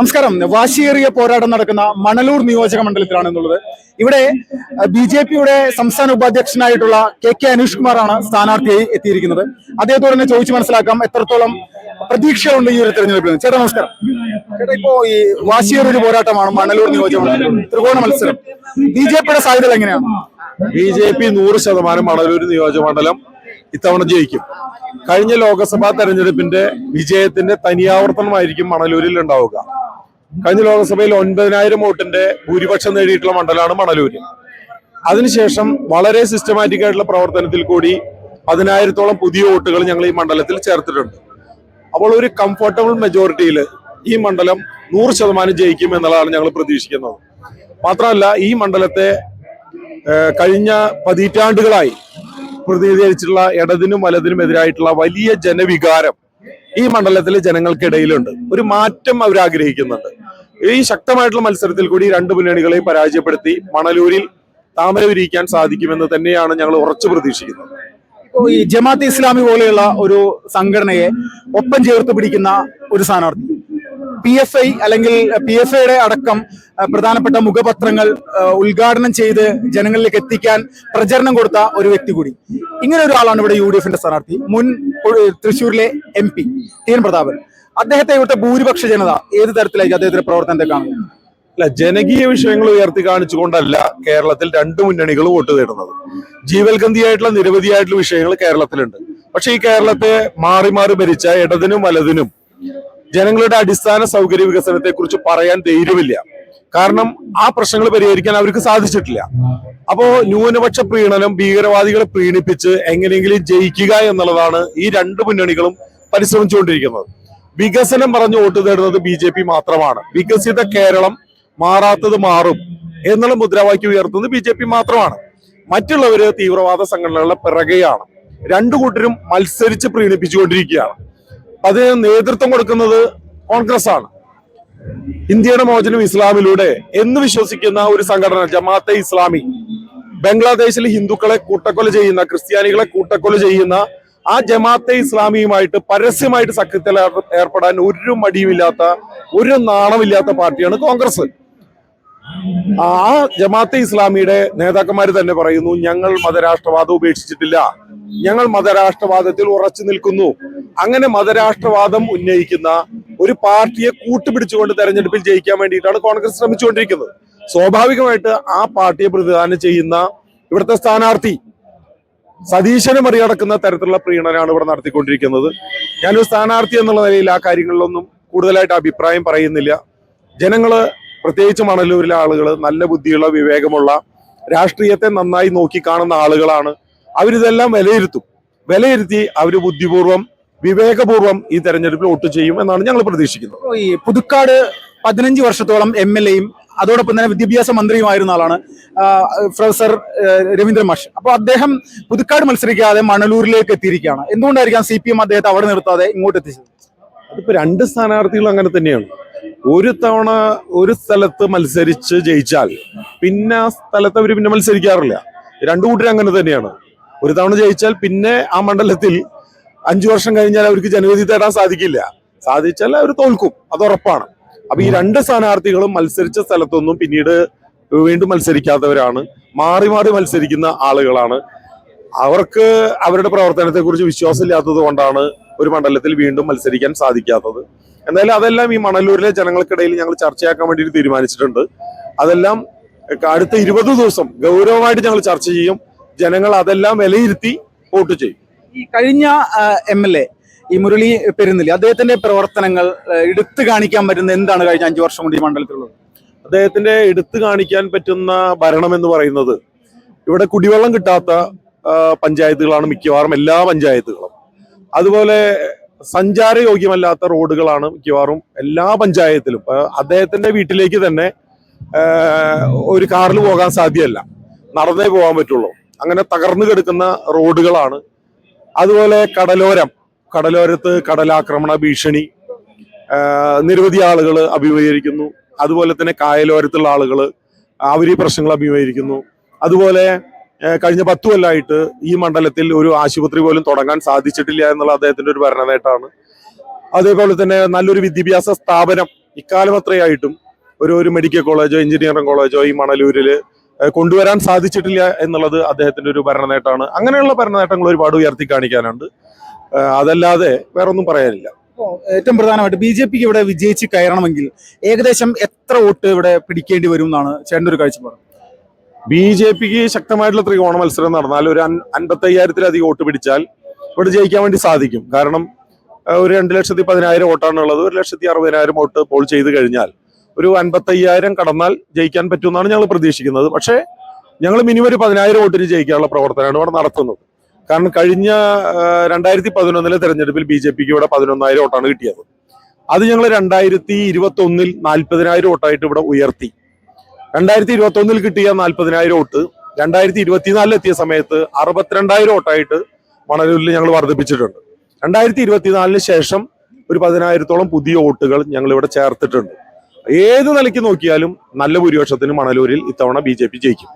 നമസ്കാരം. വാശിയേറിയ പോരാട്ടം നടക്കുന്ന മണലൂർ നിയോജക മണ്ഡലത്തിലാണ് എന്നുള്ളത്. ഇവിടെ BJP-യുടെ സംസ്ഥാന ഉപാധ്യക്ഷനായിട്ടുള്ള KK അനീഷ് കുമാറാണ് സ്ഥാനാർത്ഥിയായി എത്തിയിരിക്കുന്നത്. അദ്ദേഹത്തോട് തന്നെ ചോദിച്ചു മനസ്സിലാക്കാം എത്രത്തോളം പ്രതീക്ഷയുണ്ട് ഈ ഒരു തെരഞ്ഞെടുപ്പിൽ. ചേട്ടാ നമസ്കാരം. ചേട്ടാ, ഇപ്പോ ഈ വാശിയേറിയ പോരാട്ടമാണ് മണലൂർ നിയോജക മണ്ഡലം, ത്രികോണ മത്സരം. BJP-യുടെ സാധ്യത എങ്ങനെയാണ്? BJP 100% മണലൂർ നിയോജക മണ്ഡലം ഇത്തവണ ജയിക്കും. കഴിഞ്ഞ ലോക്സഭാ തെരഞ്ഞെടുപ്പിന്റെ വിജയത്തിന്റെ തനിയാവർത്തനമായിരിക്കും മണലൂരിൽ ഉണ്ടാവുക. കഴിഞ്ഞ ലോക്സഭയിൽ 9,000 വോട്ടിന്റെ ഭൂരിപക്ഷം നേടിയിട്ടുള്ള മണ്ഡലമാണ് മണലൂര്. അതിനുശേഷം വളരെ സിസ്റ്റമാറ്റിക് ആയിട്ടുള്ള പ്രവർത്തനത്തിൽ കൂടി 10,000-ഓളം പുതിയ വോട്ടുകൾ ഞങ്ങൾ ഈ മണ്ഡലത്തിൽ ചേർത്തിട്ടുണ്ട്. അപ്പോൾ ഒരു കംഫർട്ടബിൾ മെജോറിറ്റിയിൽ ഈ മണ്ഡലം 100% ജയിക്കും എന്നുള്ളതാണ് ഞങ്ങൾ പ്രതീക്ഷിക്കുന്നത്. മാത്രമല്ല, ഈ മണ്ഡലത്തെ കഴിഞ്ഞ പതിറ്റാണ്ടുകളായി പ്രതിനിധീകരിച്ചിട്ടുള്ള ഇടതിനും വലതിനും എതിരായിട്ടുള്ള വലിയ ജനവികാരം ഈ മണ്ഡലത്തിലെ ജനങ്ങൾക്കിടയിലുണ്ട്. ഒരു മാറ്റം അവർ ആഗ്രഹിക്കുന്നുണ്ട്. ഈ ശക്തമായിട്ടുള്ള മത്സരത്തിൽ കൂടി രണ്ട് മുന്നണികളെ പരാജയപ്പെടുത്തി മണലൂരിൽ താമര വിരിയിക്കാൻ സാധിക്കുമെന്ന് തന്നെയാണ് ഞങ്ങൾ ഉറച്ചു പ്രതീക്ഷിക്കുന്നത്. ഈ ജമാഅത്തെ ഇസ്ലാമി പോലെയുള്ള ഒരു സംഘടനയെ ഒപ്പം ചേർത്ത് പിടിക്കുന്ന ഒരു സ്ഥാനാർത്ഥി, PFI അല്ലെങ്കിൽ PFIയുടെ അടക്കം പ്രധാനപ്പെട്ട മുഖപത്രങ്ങൾ ഉദ്ഘാടനം ചെയ്ത് ജനങ്ങളിലേക്ക് എത്തിക്കാൻ പ്രചരണം കൊടുത്ത ഒരു വ്യക്തി കൂടി. ഇങ്ങനെ ഒരാളാണ് ഇവിടെ UDF-ന്റെ സ്ഥാനാർത്ഥി, മുൻ തൃശ്ശൂരിലെ MP TN പ്രതാപൻ. അദ്ദേഹത്തെ ഇവിടുത്തെ ഭൂരിപക്ഷ ജനത ഏത് തരത്തിലായിരിക്കും അദ്ദേഹത്തിന്റെ പ്രവർത്തനത്തെ കാണുന്നത്? അല്ല, ജനകീയ വിഷയങ്ങൾ ഉയർത്തി കാണിച്ചുകൊണ്ടല്ല കേരളത്തിൽ രണ്ട് മുന്നണികൾ വോട്ട് തേടുന്നത്. ജീവൽഗന്ധിയായിട്ടുള്ള നിരവധിയായിട്ടുള്ള വിഷയങ്ങൾ കേരളത്തിലുണ്ട്. പക്ഷെ ഈ കേരളത്തെ മാറി മാറി ഭരിച്ച ഇടതിനും വലതിനും ജനങ്ങളുടെ അടിസ്ഥാന സൗകര്യ വികസനത്തെ കുറിച്ച് പറയാൻ ധൈര്യമില്ല. കാരണം ആ പ്രശ്നങ്ങൾ പരിഹരിക്കാൻ അവർക്ക് സാധിച്ചിട്ടില്ല. അപ്പോ ന്യൂനപക്ഷ പ്രീണനം, ഭീകരവാദികളെ പ്രീണിപ്പിച്ച് എങ്ങനെയെങ്കിലും ജയിക്കുക എന്നുള്ളതാണ് ഈ രണ്ട് മുന്നണികളും പരിശ്രമിച്ചുകൊണ്ടിരിക്കുന്നത്. വികസനം പറഞ്ഞ് വോട്ട് തേടുന്നത് BJP മാത്രമാണ്. വികസിത കേരളം, മാറാത്തത് മാറും എന്നുള്ള മുദ്രാവാക്യം ഉയർത്തുന്നത് BJP മാത്രമാണ്. മറ്റുള്ളവര് തീവ്രവാദ സംഘടനകളുടെ പിറകെയാണ്. രണ്ടു കൂട്ടരും മത്സരിച്ച് പ്രീണിപ്പിച്ചുകൊണ്ടിരിക്കുകയാണ്. അതിന് നേതൃത്വം കൊടുക്കുന്നത് കോൺഗ്രസ് ആണ്. ഇന്ത്യയുടെ മോചനം ഇസ്ലാമിലൂടെ എന്ന് വിശ്വസിക്കുന്ന ഒരു സംഘടന ജമാഅത്തെ ഇസ്ലാമി, ബംഗ്ലാദേശിൽ ഹിന്ദുക്കളെ കൂട്ടക്കൊല ചെയ്യുന്ന, ക്രിസ്ത്യാനികളെ കൂട്ടക്കൊല ചെയ്യുന്ന ആ ജമാഅത്തെ ഇസ്ലാമിയുമായിട്ട് പരസ്യമായിട്ട് സഖ്യത്തിൽ ഏർപ്പെടാൻ ഒരു മടിയുമില്ലാത്ത, ഒരു നാണമില്ലാത്ത പാർട്ടിയാണ് കോൺഗ്രസ്. ആ ജമാഅത്തെ ഇസ്ലാമിയുടെ നേതാക്കന്മാർ തന്നെ പറയുന്നു, ഞങ്ങൾ മതരാഷ്ട്രവാദം ഉപേക്ഷിച്ചിട്ടില്ല, ഞങ്ങൾ മതരാഷ്ട്രവാദത്തിൽ ഉറച്ചു നിൽക്കുന്നു. അങ്ങനെ മതരാഷ്ട്രവാദം ഉന്നയിക്കുന്ന ഒരു പാർട്ടിയെ കൂട്ടുപിടിച്ചുകൊണ്ട് തെരഞ്ഞെടുപ്പിൽ ജയിക്കാൻ വേണ്ടിയിട്ടാണ് കോൺഗ്രസ് ശ്രമിച്ചുകൊണ്ടിരിക്കുന്നത്. സ്വാഭാവികമായിട്ട് ആ പാർട്ടിയെ പ്രതിദാനം ചെയ്യുന്ന ഇവിടുത്തെ സ്ഥാനാർത്ഥി സതീശനെ മറികടക്കുന്ന തരത്തിലുള്ള പ്രീണനാണ് ഇവിടെ നടത്തിക്കൊണ്ടിരിക്കുന്നത്. ഞാനൊരു സ്ഥാനാർത്ഥി എന്നുള്ള നിലയിൽ ആ കാര്യങ്ങളിലൊന്നും കൂടുതലായിട്ട് അഭിപ്രായം പറയുന്നില്ല. ജനങ്ങള്, പ്രത്യേകിച്ച് മണലൂരിലെ ആളുകൾ നല്ല ബുദ്ധിയുള്ള, വിവേകമുള്ള, രാഷ്ട്രീയത്തെ നന്നായി നോക്കി കാണുന്ന ആളുകളാണ്. അവരിതെല്ലാം വിലയിരുത്തി അവര് ബുദ്ധിപൂർവ്വം, വിവേകപൂർവ്വം ഈ തെരഞ്ഞെടുപ്പിൽ വോട്ട് ചെയ്യും എന്നാണ് ഞങ്ങൾ പ്രതീക്ഷിക്കുന്നത്. ഈ പുതുക്കാട് 15 വർഷത്തോളം MLA-യും അതോടൊപ്പം തന്നെ വിദ്യാഭ്യാസ മന്ത്രിയുമായിരുന്ന ആളാണ് പ്രൊഫസർ രവീന്ദ്രൻ മാഷ്. അപ്പൊ അദ്ദേഹം പുതുക്കാട് മത്സരിക്കാതെ മണലൂരിലേക്ക് എത്തിയിരിക്കുകയാണ്. എന്തുകൊണ്ടായിരിക്കാം CPM അദ്ദേഹത്തെ അവിടെ നിർത്താതെ ഇങ്ങോട്ട് എത്തിച്ചത്? അതിപ്പോ രണ്ട് സ്ഥാനാർത്ഥികൾ അങ്ങനെ തന്നെയാണ്. ഒരു തവണ ഒരു സ്ഥലത്ത് മത്സരിച്ച് ജയിച്ചാൽ പിന്നെ ആ സ്ഥലത്ത് അവർ പിന്നെ മത്സരിക്കാറില്ല. രണ്ടു കൂട്ടരും അങ്ങനെ തന്നെയാണ്. ഒരു തവണ ജയിച്ചാൽ പിന്നെ ആ മണ്ഡലത്തിൽ 5 വർഷം കഴിഞ്ഞാൽ അവർക്ക് ജനവിധി തേടാൻ സാധിക്കില്ല. സാധിച്ചാൽ അവർ തോൽക്കും, അത് ഉറപ്പാണ്. അപ്പൊ ഈ രണ്ട് സ്ഥാനാർത്ഥികളും മത്സരിച്ച സ്ഥലത്തൊന്നും പിന്നീട് വീണ്ടും മത്സരിക്കാത്തവരാണ്, മാറി മാറി മത്സരിക്കുന്ന ആളുകളാണ്. അവർക്ക് അവരുടെ പ്രവർത്തനത്തെ കുറിച്ച് വിശ്വാസമില്ലാത്തത് കൊണ്ടാണ് ഒരു മണ്ഡലത്തിൽ വീണ്ടും മത്സരിക്കാൻ സാധിക്കാത്തത്. എന്തായാലും അതെല്ലാം ഈ മണലൂരിലെ ജനങ്ങൾക്കിടയിൽ ഞങ്ങൾ ചർച്ചയാക്കാൻ വേണ്ടിയിട്ട് തീരുമാനിച്ചിട്ടുണ്ട്. അതെല്ലാം അടുത്ത 20 ദിവസം ഗൗരവമായിട്ട് ഞങ്ങൾ ചർച്ച ചെയ്യും. ജനങ്ങൾ അതെല്ലാം വിലയിരുത്തി വോട്ട് ചെയ്യും. ഈ കഴിഞ്ഞ MLA ഈ മുരളി പെരുന്നില്ലി, അദ്ദേഹത്തിന്റെ പ്രവർത്തനങ്ങൾ എടുത്തു കാണിക്കാൻ പറ്റുന്ന എന്താണ് കഴിഞ്ഞ 5 വർഷം കൊണ്ട് ഈ മണ്ഡലത്തിലുള്ളത്? അദ്ദേഹത്തിന്റെ എടുത്തു കാണിക്കാൻ പറ്റുന്ന ഭരണം എന്ന് പറയുന്നത്, ഇവിടെ കുടിവെള്ളം കിട്ടാത്ത പഞ്ചായത്തുകളാണ് മിക്കവാറും എല്ലാ പഞ്ചായത്തുകളും. അതുപോലെ സഞ്ചാരയോഗ്യമല്ലാത്ത റോഡുകളാണ് മിക്കവാറും എല്ലാ പഞ്ചായത്തിലും. അദ്ദേഹത്തിന്റെ വീട്ടിലേക്ക് തന്നെ ഒരു കാറിൽ പോകാൻ സാധ്യമല്ല, നടന്നേ പോകാൻ പറ്റുള്ളൂ. അങ്ങനെ തകർന്നു കിടക്കുന്ന റോഡുകളാണ്. അതുപോലെ കടലോരത്ത് കടലാക്രമണ ഭീഷണി നിരവധി ആളുകൾ അഭിമുഖീകരിക്കുന്നു. അതുപോലെ തന്നെ കായലോരത്തുള്ള ആളുകൾ അവർ ഈ പ്രശ്നങ്ങൾ അഭിമുഖീകരിക്കുന്നു. അതുപോലെ കഴിഞ്ഞ 10 കൊല്ലമായിട്ട് ഈ മണ്ഡലത്തിൽ ഒരു ആശുപത്രി പോലും തുടങ്ങാൻ സാധിച്ചിട്ടില്ല എന്നുള്ള അദ്ദേഹത്തിന്റെ ഒരു ഭരണ നേട്ടമാണ്. അതേപോലെ തന്നെ നല്ലൊരു വിദ്യാഭ്യാസ സ്ഥാപനം ഇക്കാലം അത്രയായിട്ടും ഒരു മെഡിക്കൽ കോളേജോ എഞ്ചിനീയറിംഗ് കോളേജോ ഈ മണലൂരില് കൊണ്ടുവരാൻ സാധിച്ചിട്ടില്ല എന്നുള്ളത് അദ്ദേഹത്തിന്റെ ഒരു ഭരണനേട്ടമാണ്. അങ്ങനെയുള്ള ഭരണനേട്ടങ്ങൾ ഒരുപാട് ഉയർത്തി കാണിക്കാനുണ്ട്. അതല്ലാതെ വേറൊന്നും പറയാനില്ല. ഏറ്റവും പ്രധാനമായിട്ട് BJPക്ക് ഇവിടെ വിജയിച്ച് കയറണമെങ്കിൽ ഏകദേശം എത്ര വോട്ട് ഇവിടെ പിടിക്കേണ്ടി വരും എന്നാണ് ചേട്ടൻ്റെ ഒരു കാഴ്ചപ്പാട്? BJPക്ക് ശക്തമായിട്ടുള്ള ത്രികോണ മത്സരം നടന്നാൽ ഒരു 55,000-ലധികം വോട്ട് പിടിച്ചാൽ ഇവിടെ ജയിക്കാൻ വേണ്ടി സാധിക്കും. കാരണം ഒരു 2,10,000 വോട്ടാണ് ഉള്ളത്. 1,60,000 വോട്ട് പോൾ ചെയ്ത് കഴിഞ്ഞാൽ ഒരു 55,000 കടന്നാൽ ജയിക്കാൻ പറ്റുമെന്നാണ് ഞങ്ങൾ പ്രതീക്ഷിക്കുന്നത്. പക്ഷേ ഞങ്ങൾ മിനിമം ഒരു 10,000 വോട്ടിന് ജയിക്കാനുള്ള പ്രവർത്തനമാണ് ഇവിടെ നടത്തുന്നത്. കാരണം കഴിഞ്ഞ 2011 തെരഞ്ഞെടുപ്പിൽ BJPക്ക് ഇവിടെ 11,000 വോട്ടാണ് കിട്ടിയത്. അത് ഞങ്ങൾ 2021 40,000 വോട്ടായിട്ട് ഇവിടെ ഉയർത്തി. 2021 കിട്ടിയ 40,000 വോട്ട് 2024 എത്തിയ സമയത്ത് 62,000 വോട്ടായിട്ട് മണലൂരിൽ ഞങ്ങൾ വർദ്ധിപ്പിച്ചിട്ടുണ്ട്. 2024 ശേഷം ഒരു 10,000-ഓളം പുതിയ വോട്ടുകൾ ഞങ്ങൾ ഇവിടെ ചേർത്തിട്ടുണ്ട്. ഏത് നിലയ്ക്ക് നോക്കിയാലും നല്ല ഭൂരിപക്ഷത്തിന് മണലൂരിൽ ഇത്തവണ BJP ജയിക്കും.